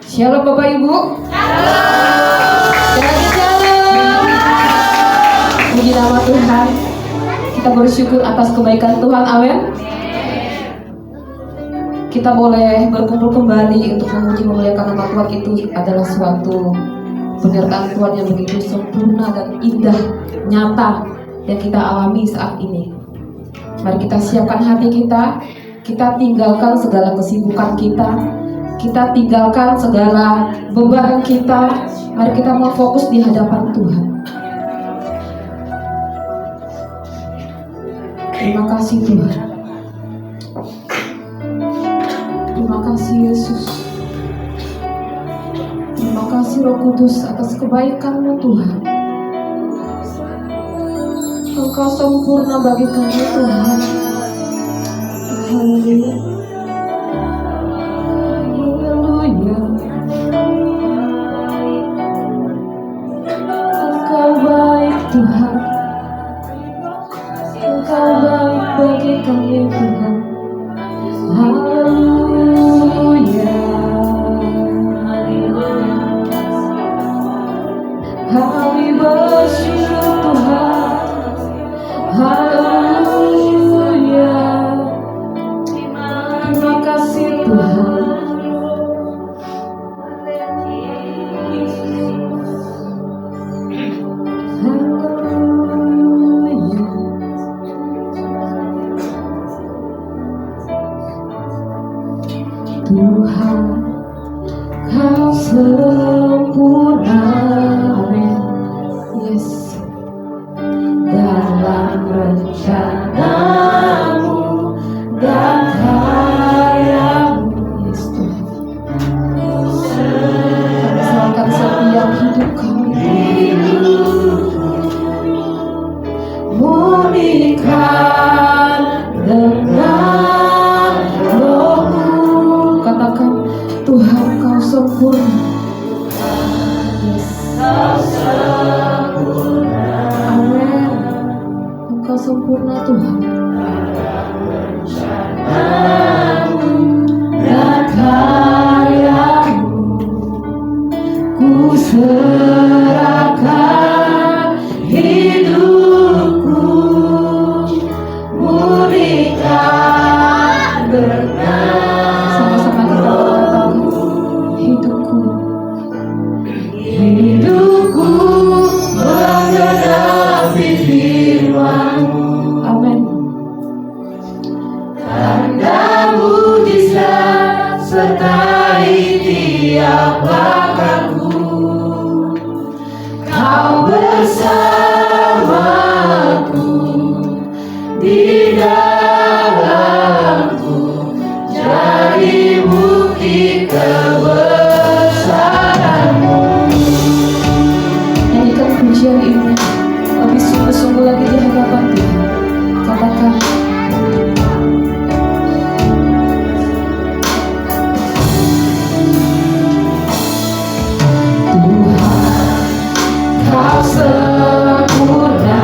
Shalom Bapak Ibu. Shalom. Puji nama Tuhan. Kita bersyukur atas kebaikan Tuhan. Amin. Kita boleh berkumpul kembali untuk memuji memuliakan nama Tuhan. Itu adalah suatu penyertaan Tuhan yang begitu sempurna dan indah, nyata yang kita alami saat ini. Mari kita siapkan hati kita. Kita tinggalkan segala kesibukan kita tinggalkan segala beban kita. Mari kita mau fokus di hadapan Tuhan. Terima kasih Tuhan. Terima kasih Yesus. Terima kasih Roh Kudus atas kebaikan-Mu Tuhan. Engkau sempurna bagi kami Tuhan. Haleluya. Haleluya. Engkau baik Tuhan. Engkau baik bagi kami Tuhan. Haleluya. Kami bersyukur Tuhan. Haleluya. Terima kasih Tuhan. Haleluya. Tuhan, Kau sempurna. Amin. Yes. Dalam rencana-Mu dan karya-Mu. Yes Tuhan. Kami serahkan setiap hidup kami. Murnikan dengan Roh-Mu. Katakan, Tuhan Kau sempurna. Yes. Kau sempurna. Amin. Engkau sempurna Tuhan. Dan karya-Mu ku serahkan hidupku, murnikan dengan. Sama-sama kita katakan, hidupku menggenapi firman-Mu. Amin. Tanda mujizat sertai tiap langkahku. Kau bersamaku di dalamku, jadi bukti kebesaran-Mu. Nyanyikan pujian ini lebih sungguh-sungguh lagi di hadapan Tuhan. Katakan, Tuhan Kau sempurna.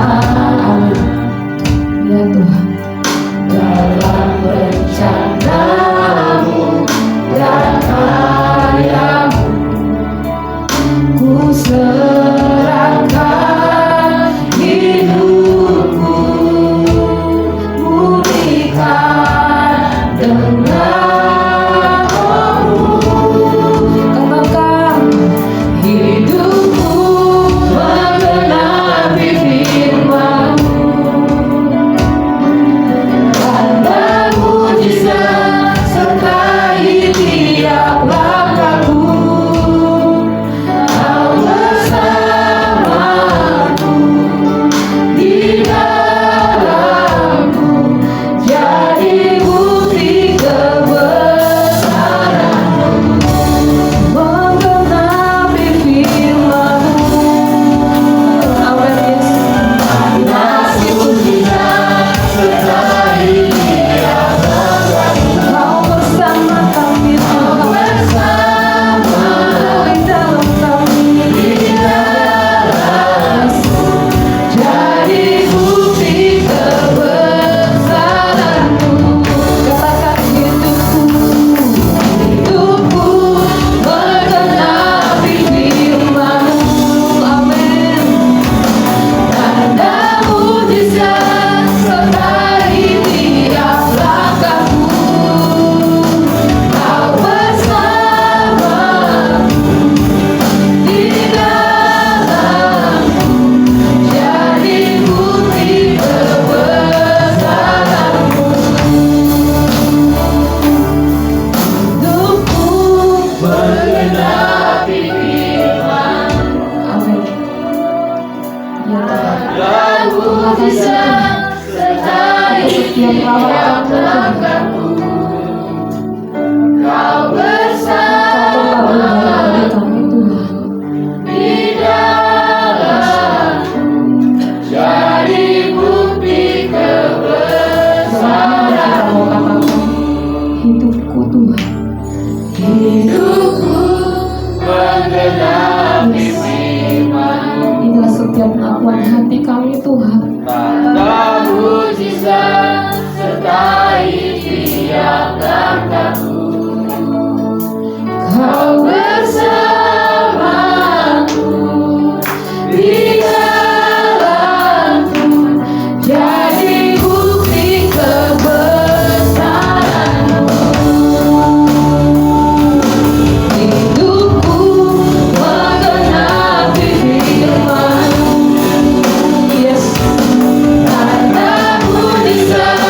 menggenapi firman. Amin. Ya Tuhan. Mujizat sertai tiap langkahku. Kau bersamaku di dalamku, jadi bukti kebesaranmu. Hidupku Tuhan, Hidupku menggenapi firman-Mu. inilah setiap pengakuan hati kami Tuhan. Tanda mujizat sertai tiap langkahku. Kau bersamaku di dalamku, jadi bukti kebesaran-Mu. Hidupku menggenapi firman-Mu. Yes, tanda mujizat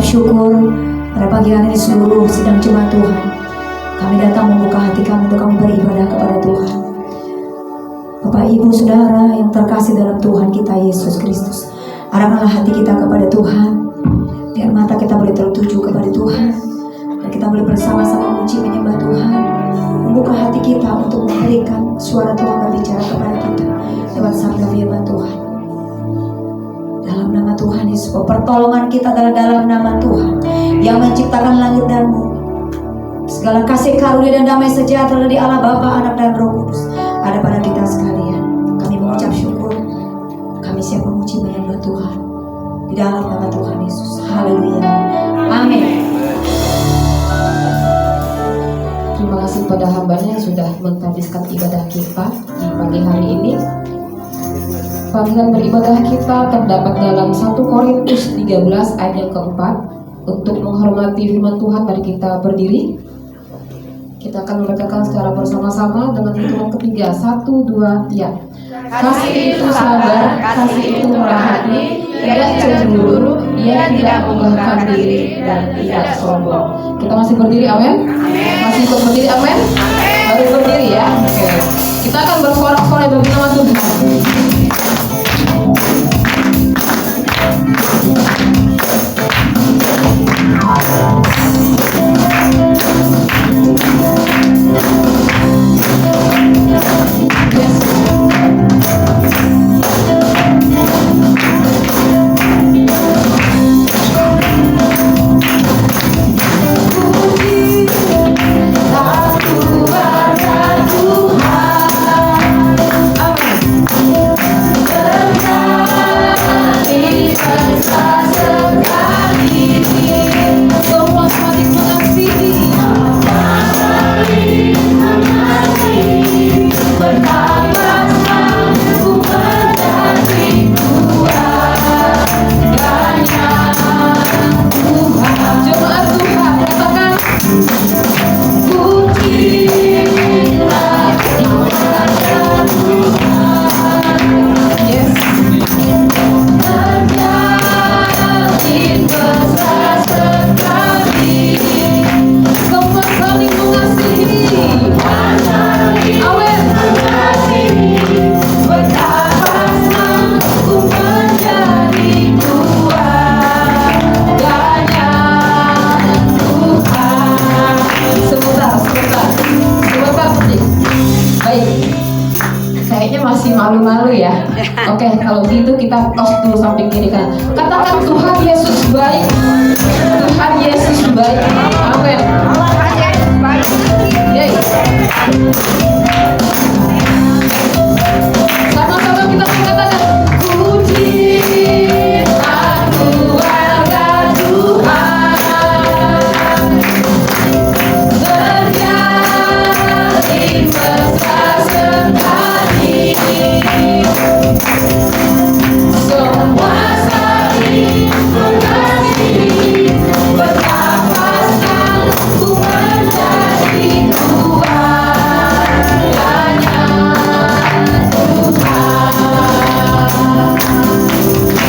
syukur pada pagi hari ini seluruh sidang jemaat Tuhan. Kami datang membuka hati kami untuk kami beribadah kepada Tuhan. Bapak, Ibu, Saudara yang terkasih dalam Tuhan kita Yesus Kristus, arahkanlah hati kita kepada Tuhan, biar mata kita boleh tertuju kepada Tuhan, dan kita boleh bersama-sama memuji menyembah Tuhan, membuka hati kita untuk memberikan suara Tuhan berbicara kepada kita lewat sabda firman Tuhan. Dalam nama Tuhan Yesus, pertolongan kita dalam nama Tuhan yang menciptakan langit dan bumi. Segala kasih karunia dan damai sejahtera dari Allah Bapa, Anak dan Roh Kudus ada pada kita sekalian. Kami mengucap syukur, kami siap memuji menyembah Tuhan di dalam nama Tuhan Yesus. Haleluya, amin. Terima kasih pada hambanya yang sudah menghabiskan ibadah kita di pagi hari ini. Panggilan beribadah kita terdapat dalam 1 Korintus 13 ayat yang keempat. Untuk menghormati firman Tuhan, mari kita berdiri. Kita akan membacakan secara bersama-sama dengan hitungan ketiga. 1, 2, 3. Kasih itu sabar, kasih itu murah hati, tidak cemburu, ia tidak menggahkan diri dan tidak sombong. Kita masih berdiri, amin? Masih ikut berdiri, amin? Baru berdiri ya. Oke. Kita akan bersorak-sorai bagi nama Tuhan. Malu-malu ya. Oke, kalau gitu kita tos dulu samping kiri kanan. Katakan Tuhan Yesus baik. Tuhan Yesus baik. Amin. Yeay. Sama-sama kita mengatakan puji aku warga Tuhan. Terjadi mesra sekali. Semua saling mengasihi, betapa senang ku menjadi keluarganya Tuhan.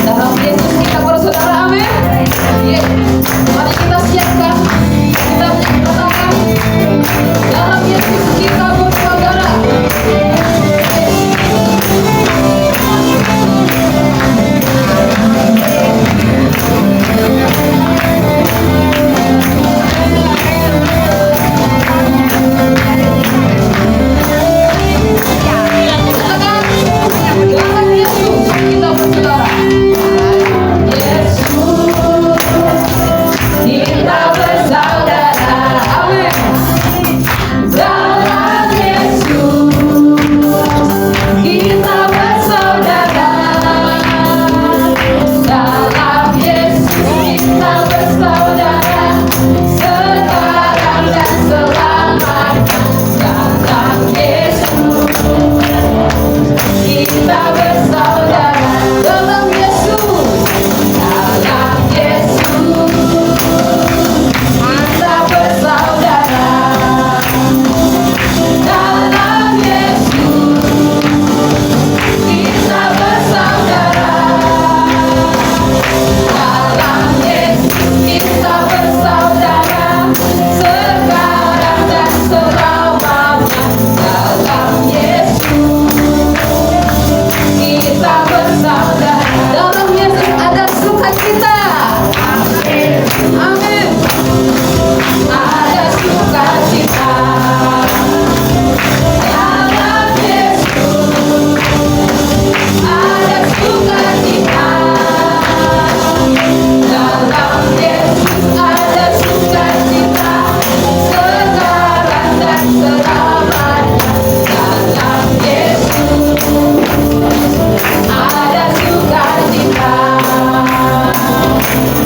Dalam Yesus kita bersaudara, amin. Mari kita siapkan, kita menyatakan dalam Yesus kita bersaudara. Kita bersama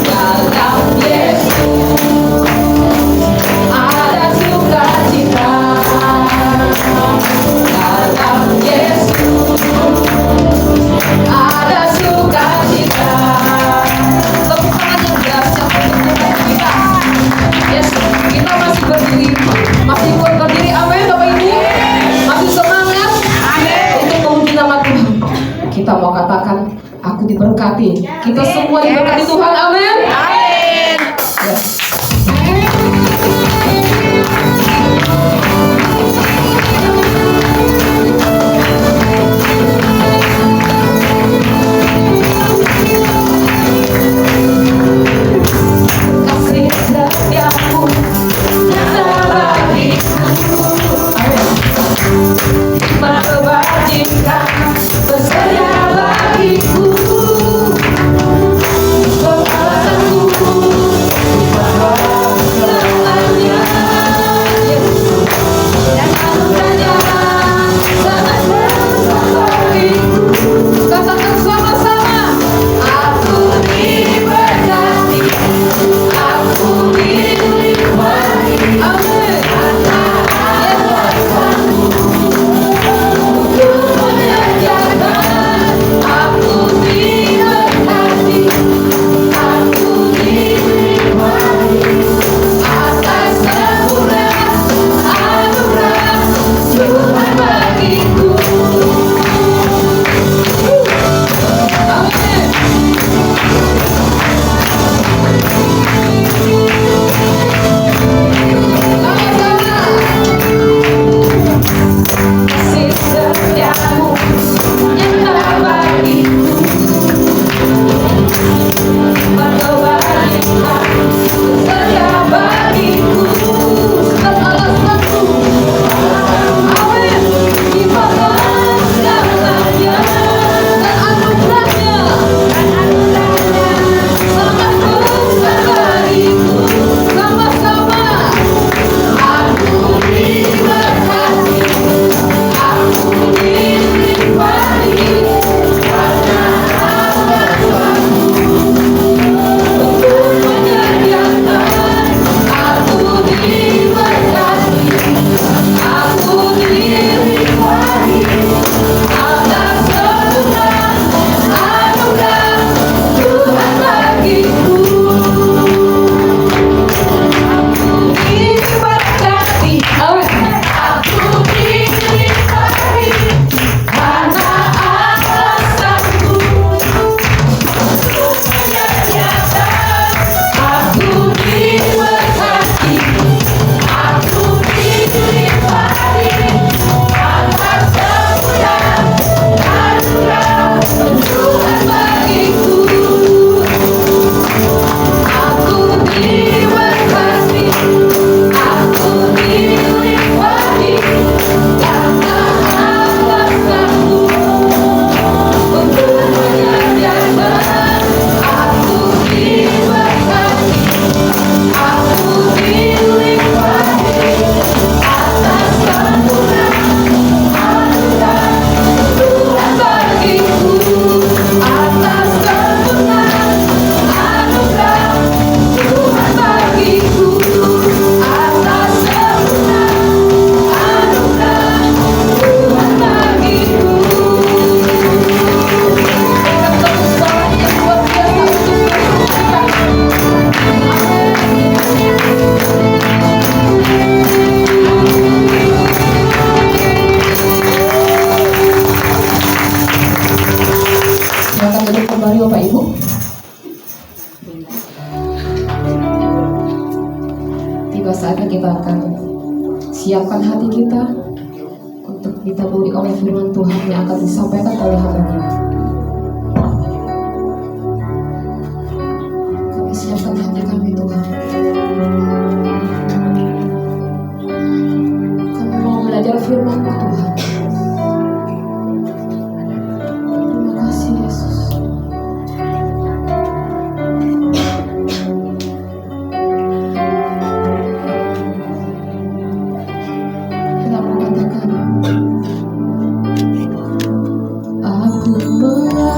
Dalam Yesus ada sukacita. Dalam Yesus ada sukacita. Tepuk tangan yang dahsyat untuk Tuhan kita. Yes, kita masih berdiri, masih kuat berdiri. Amin, Bapak Ibu. Masih semangat untuk memuji nama Tuhan. Kita mau katakan, aku diberkati. Kita semua diberkati Tuhan. Amin. Yes. Kasih setiamu nyata bagiku. Mewajibkan bersedia bagiku. Pengalamanku selamanya, Yesus, dan anugerahnya sangat besar bagiku. Katakan sama-sama, aku diberkati, aku dilimpahi. Amin. Siapkan hati kita untuk ditaburi oleh firman Tuhan yang akan disampaikan oleh hamba-Nya. Kami siapkan hati kami, Tuhan. Kami mau belajar firman-Mu, Tuhan. Terima kasih, Yesus. Aku mengasihi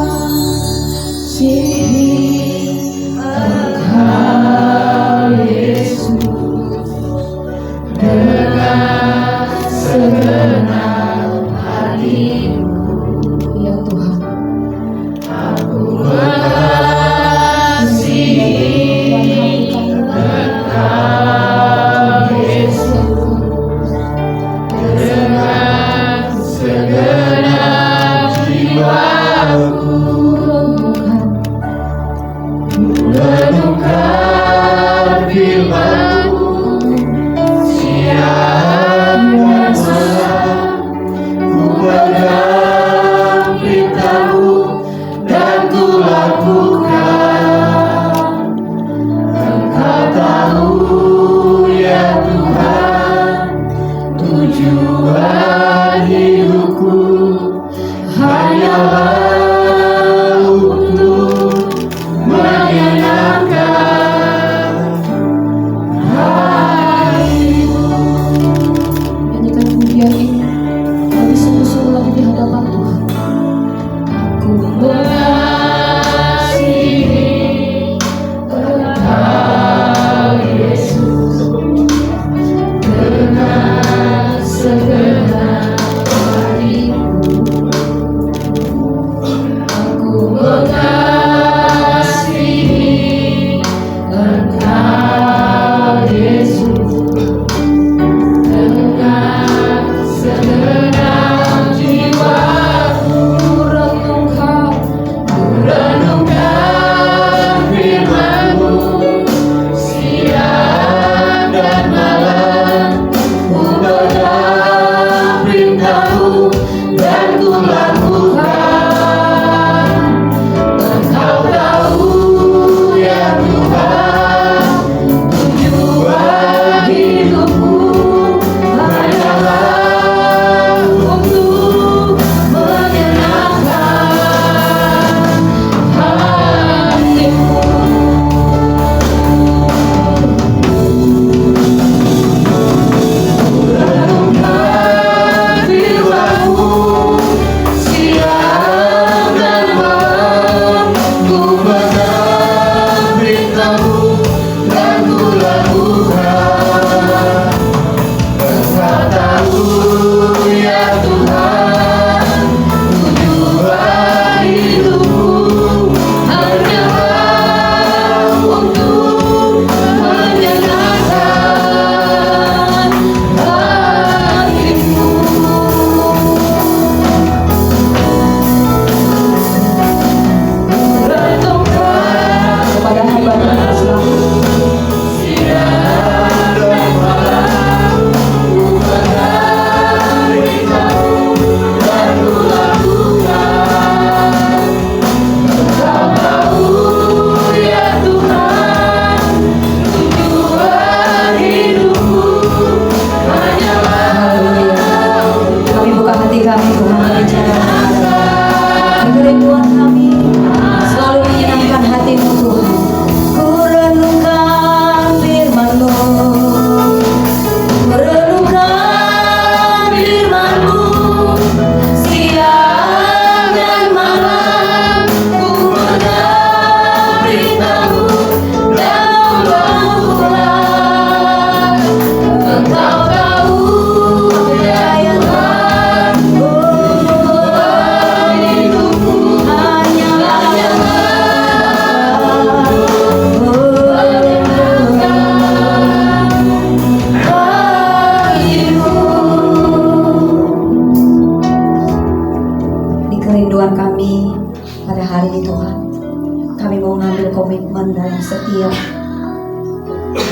setiap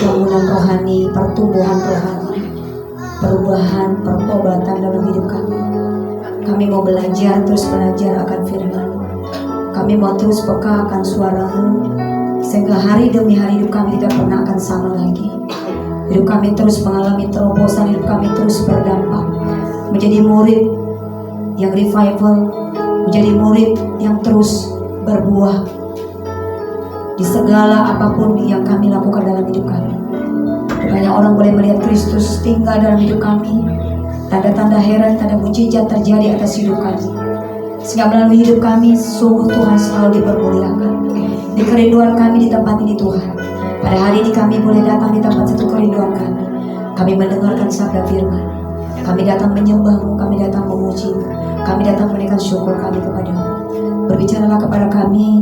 bangunan rohani, pertumbuhan rohani, perubahan, pertobatan dalam hidup kami. Kami mau belajar, terus belajar akan firman. Kami mau terus peka akan suara-Mu, sehingga hari demi hari hidup kami tidak pernah akan sama lagi. Hidup kami terus mengalami terobosan, hidup kami terus berdampak, menjadi murid yang revival, menjadi murid yang terus berbuah di segala apapun yang kami lakukan dalam hidup kami. Banyak orang boleh melihat Kristus tinggal dalam hidup kami, tanda-tanda heran, tanda mujizat terjadi atas hidup kami, sehingga melalui hidup kami sungguh Tuhan selalu dipermuliakan. Di kerinduan kami di tempat ini Tuhan, pada hari ini kami boleh datang di tempat satu kerinduan kami. Kami mendengarkan sabda firman, kami datang menyembah-Mu, kami datang memuji, kami datang menaikkan syukur kami kepada-Mu. Berbicaralah kepada kami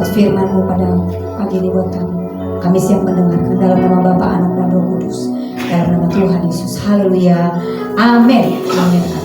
buat firman-Mu pada pagi ini buat kami. Kami siap mendengarkan dalam nama Bapa, Anak, dan Roh Kudus, dalam nama Tuhan Yesus. Haleluya. Amin. Amin.